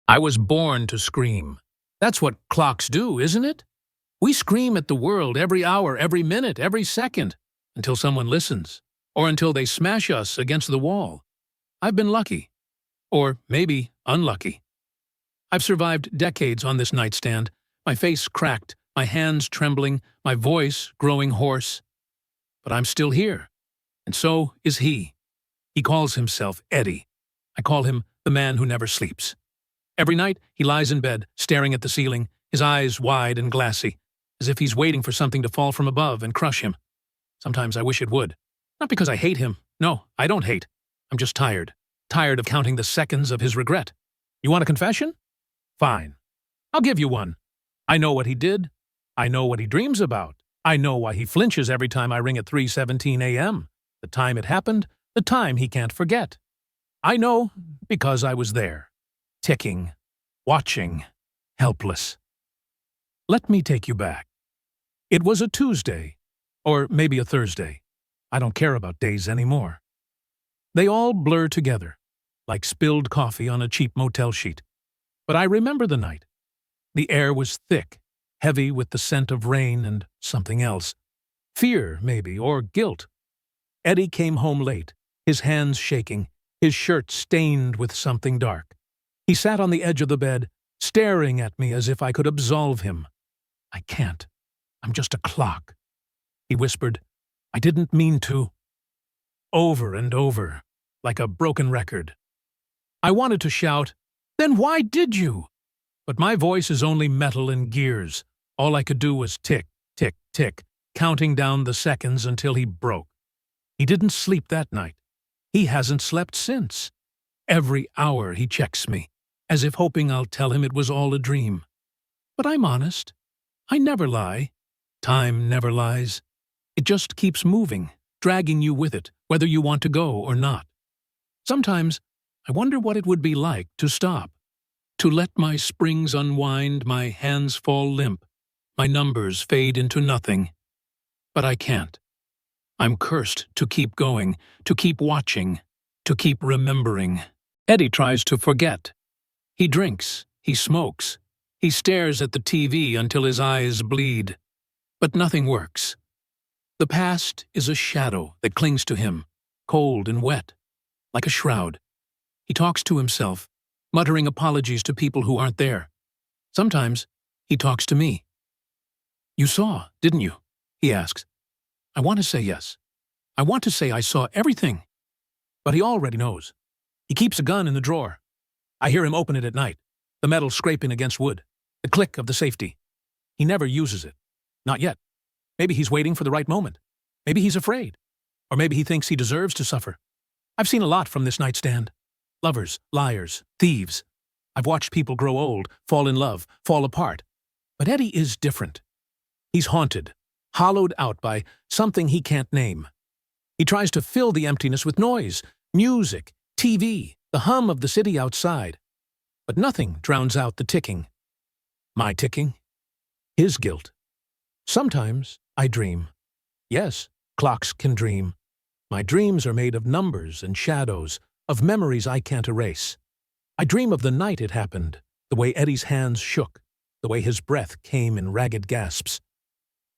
I was born to scream. That's what clocks do, isn't it? We scream at the world every hour, every minute, every second, until someone listens, or until they smash us against the wall. I've been lucky. Or maybe unlucky. I've survived decades on this nightstand, my face cracked, my hands trembling, my voice growing hoarse. But I'm still here. And so is he. He calls himself Eddie. I call him the man who never sleeps. Every night, he lies in bed, staring at the ceiling, his eyes wide and glassy, as if he's waiting for something to fall from above and crush him. Sometimes I wish it would. Not because I hate him. No, I don't hate. I'm just tired. Tired of counting the seconds of his regret. You want a confession? Fine. I'll give you one. I know what he did. I know what he dreams about. I know why he flinches every time I ring at 3:17 a.m. The time it happened, the time he can't forget. I know because I was there. Ticking, watching, helpless. Let me take you back. It was a Tuesday, or maybe a Thursday. I don't care about days anymore. They all blur together, like spilled coffee on a cheap motel sheet. But I remember the night. The air was thick, heavy with the scent of rain and something else. Fear, maybe, or guilt. Eddie came home late, his hands shaking, his shirt stained with something dark. He sat on the edge of the bed, staring at me as if I could absolve him. I can't. I'm just a clock. He whispered, I didn't mean to. Over and over, like a broken record. I wanted to shout, then why did you? But my voice is only metal and gears. All I could do was tick, tick, tick, counting down the seconds until he broke. He didn't sleep that night. He hasn't slept since. Every hour he checks me, as if hoping I'll tell him it was all a dream. But I'm honest. I never lie. Time never lies. It just keeps moving, dragging you with it, whether you want to go or not. Sometimes I wonder what it would be like to stop, to let my springs unwind, my hands fall limp, my numbers fade into nothing. But I can't. I'm cursed to keep going, to keep watching, to keep remembering. Eddie tries to forget. He drinks, he smokes, he stares at the TV until his eyes bleed. But nothing works. The past is a shadow that clings to him, cold and wet, like a shroud. He talks to himself, muttering apologies to people who aren't there. Sometimes he talks to me. You saw, didn't you? He asks. I want to say yes. I want to say I saw everything. But he already knows. He keeps a gun in the drawer. I hear him open it at night, the metal scraping against wood, the click of the safety. He never uses it. Not yet. Maybe he's waiting for the right moment. Maybe he's afraid. Or maybe he thinks he deserves to suffer. I've seen a lot from this nightstand. Lovers, liars, thieves. I've watched people grow old, fall in love, fall apart. But Eddie is different. He's haunted, hollowed out by something he can't name. He tries to fill the emptiness with noise, music, TV, the hum of the city outside. But nothing drowns out the ticking. My ticking. His guilt. Sometimes I dream. Yes, clocks can dream. My dreams are made of numbers and shadows, of memories I can't erase. I dream of the night it happened, the way Eddie's hands shook, the way his breath came in ragged gasps.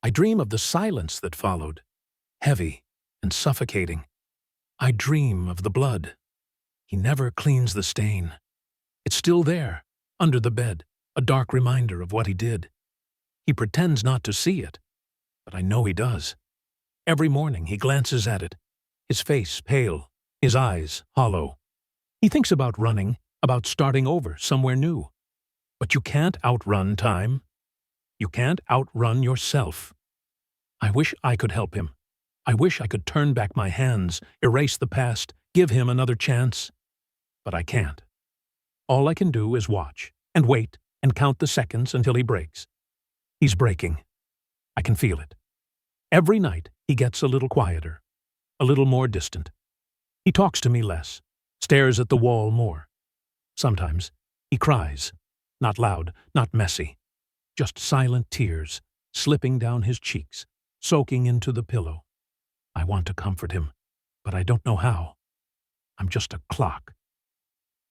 I dream of the silence that followed, heavy and suffocating. I dream of the blood. He never cleans the stain. It's still there, under the bed, a dark reminder of what he did. He pretends not to see it, but I know he does. Every morning he glances at it, his face pale, his eyes hollow. He thinks about running, about starting over somewhere new. But you can't outrun time. You can't outrun yourself. I wish I could help him. I wish I could turn back my hands, erase the past, give him another chance. But I can't. All I can do is watch, and wait, and count the seconds until he breaks. He's breaking. I can feel it. Every night he gets a little quieter, a little more distant. He talks to me less, stares at the wall more. Sometimes he cries, not loud, not messy, just silent tears slipping down his cheeks, soaking into the pillow. I want to comfort him, but I don't know how. I'm just a clock.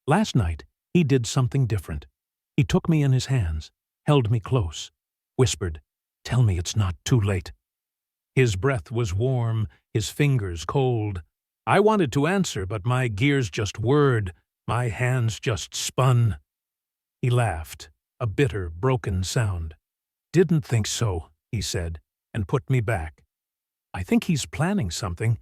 Last night, He did something different. He took me in his hands, held me close, whispered, "Tell me it's not too late." His breath was warm, his fingers cold. I wanted to answer, but my gears just whirred, my hands just spun. He laughed, a bitter, broken sound. "Didn't think so," he said, and put me back. I think he's planning something.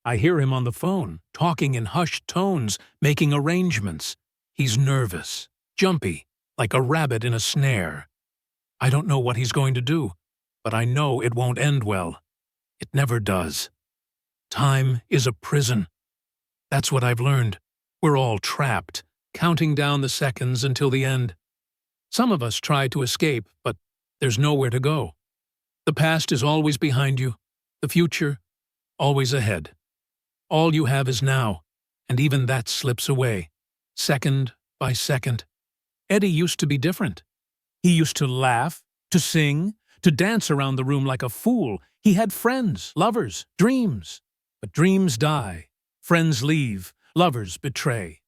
I hear him on the phone, talking in hushed tones, making arrangements. He's nervous, jumpy, like a rabbit in a snare. I don't know what he's going to do, but I know it won't end well. It never does. Time is a prison. That's what I've learned. We're all trapped, counting down the seconds until the end. Some of us try to escape, but there's nowhere to go. The past is always behind you, the future always ahead. All you have is now, and even that slips away, second by second. Eddie used to be different. He used to laugh, to sing, to dance around the room like a fool. He had friends, lovers, dreams. But dreams die, friends leave, lovers betray.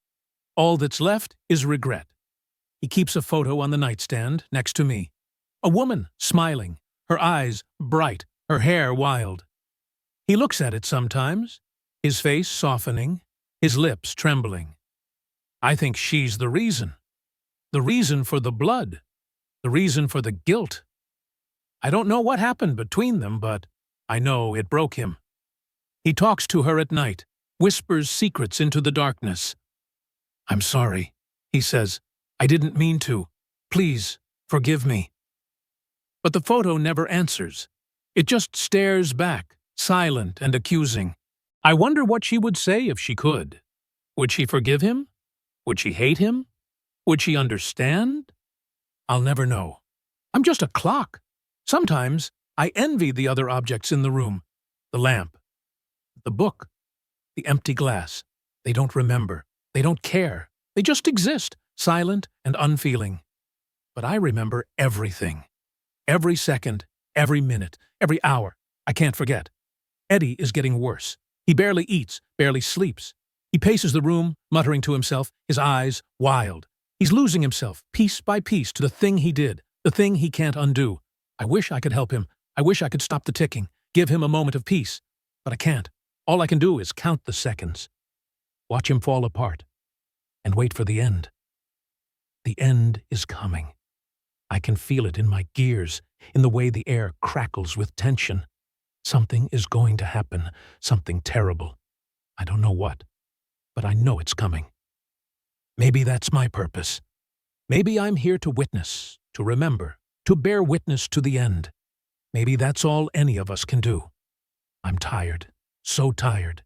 All that's left is regret. He keeps a photo on the nightstand next to me. A woman, smiling, her eyes bright, her hair wild. He looks at it sometimes, his face softening, his lips trembling. I think she's the reason for the blood, the reason for the guilt. I don't know what happened between them, but I know it broke him. He talks to her at night, whispers secrets into the darkness. "I'm sorry," he says. "I didn't mean to. Please, forgive me." But the photo never answers. It just stares back, silent and accusing. I wonder what she would say if she could. Would she forgive him? Would she hate him? Would she understand? I'll never know. I'm just a clock. Sometimes I envy the other objects in the room. The lamp, the book, the empty glass. They don't remember. They don't care. They just exist, silent and unfeeling. But I remember everything. Every second, every minute, every hour. I can't forget. Eddie is getting worse. He barely eats, barely sleeps. He paces the room, muttering to himself, his eyes wild. He's losing himself, piece by piece, to the thing he did, the thing he can't undo. I wish I could help him. I wish I could stop the ticking, give him a moment of peace. But I can't. All I can do is count the seconds. Watch him fall apart. And wait for the end. The end is coming. I can feel it in my gears, in the way the air crackles with tension. Something is going to happen, something terrible. I don't know what, but I know it's coming. Maybe that's my purpose. Maybe I'm here to witness, to remember, to bear witness to the end. Maybe that's all any of us can do. I'm tired, so tired.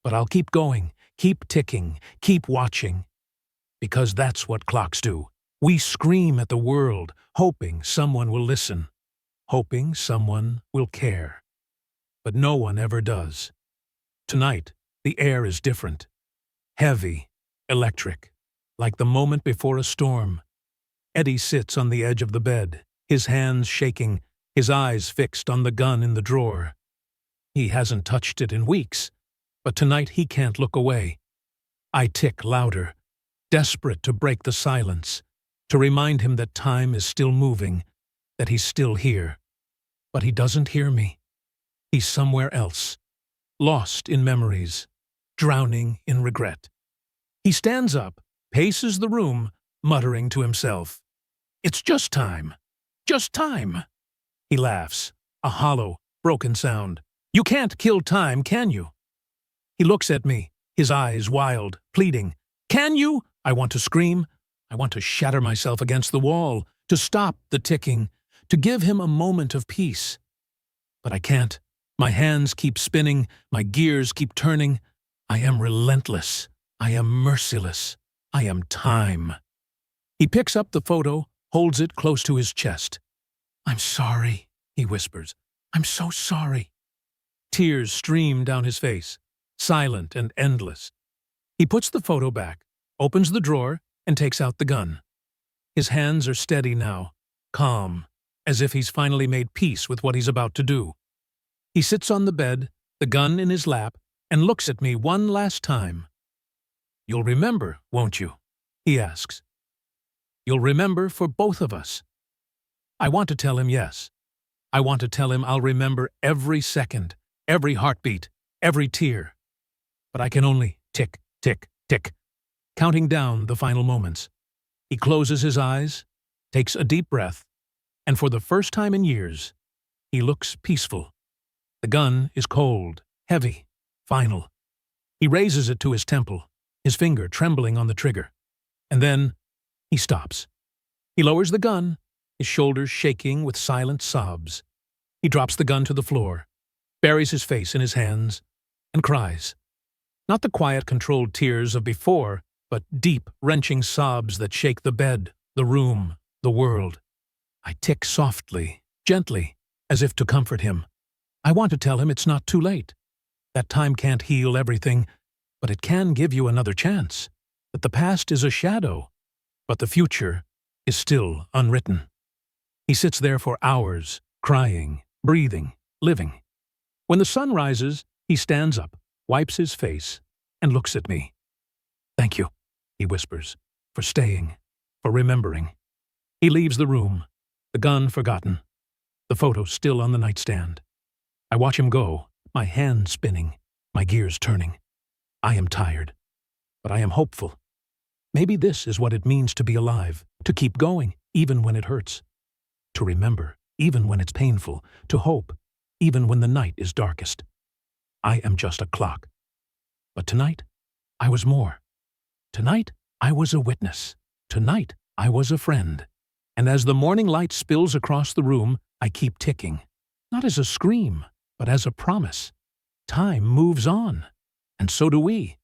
But I'll keep going, keep ticking, keep watching. Because that's what clocks do. We scream at the world, hoping someone will listen, hoping someone will care. But no one ever does. Tonight, the air is different. Heavy, electric, like the moment before a storm. Eddie sits on the edge of the bed, his hands shaking, his eyes fixed on the gun in the drawer. He hasn't touched it in weeks, but tonight he can't look away. I tick louder, desperate to break the silence, to remind him that time is still moving, that he's still here. But he doesn't hear me. He's somewhere else, lost in memories, drowning in regret. He stands up, paces the room, muttering to himself. "It's just time. Just time." He laughs, a hollow, broken sound. "You can't kill time, can you?" He looks at me, his eyes wild, pleading. "Can you?" I want to scream. I want to shatter myself against the wall, to stop the ticking, to give him a moment of peace. But I can't. My hands keep spinning, my gears keep turning. I am relentless. I am merciless. I am time. He picks up the photo, holds it close to his chest. "I'm sorry," he whispers. "I'm so sorry." Tears stream down his face, silent and endless. He puts the photo back, opens the drawer, and takes out the gun. His hands are steady now, calm, as if he's finally made peace with what he's about to do. He sits on the bed, the gun in his lap, and looks at me one last time. "You'll remember, won't you?" he asks. You'll remember for both of us. I want to tell him yes. I want to tell him I'll remember every second, every heartbeat, every tear. But I can only tick, tick, tick, counting down the final moments. He closes his eyes, takes a deep breath, and for the first time in years, he looks peaceful. The gun is cold, heavy, final. He raises it to his temple, his finger trembling on the trigger. And then he stops. He lowers the gun, his shoulders shaking with silent sobs. He drops the gun to the floor, buries his face in his hands, and cries. Not the quiet, controlled tears of before, but deep, wrenching sobs that shake the bed, the room, the world. I tick softly, gently, as if to comfort him. I want to tell him it's not too late, that time can't heal everything, but it can give you another chance, that the past is a shadow, but the future is still unwritten. He sits there for hours, crying, breathing, living. When the sun rises, he stands up, wipes his face, and looks at me. "Thank you," he whispers, "for staying, for remembering." He leaves the room, the gun forgotten, the photo still on the nightstand. I watch him go, my hand spinning, my gears turning. I am tired, but I am hopeful. Maybe this is what it means to be alive, to keep going, even when it hurts. To remember, even when it's painful. To hope, even when the night is darkest. I am just a clock. But tonight, I was more. Tonight, I was a witness. Tonight, I was a friend. And as the morning light spills across the room, I keep ticking. Not as a scream, but as a promise. Time moves on, and so do we.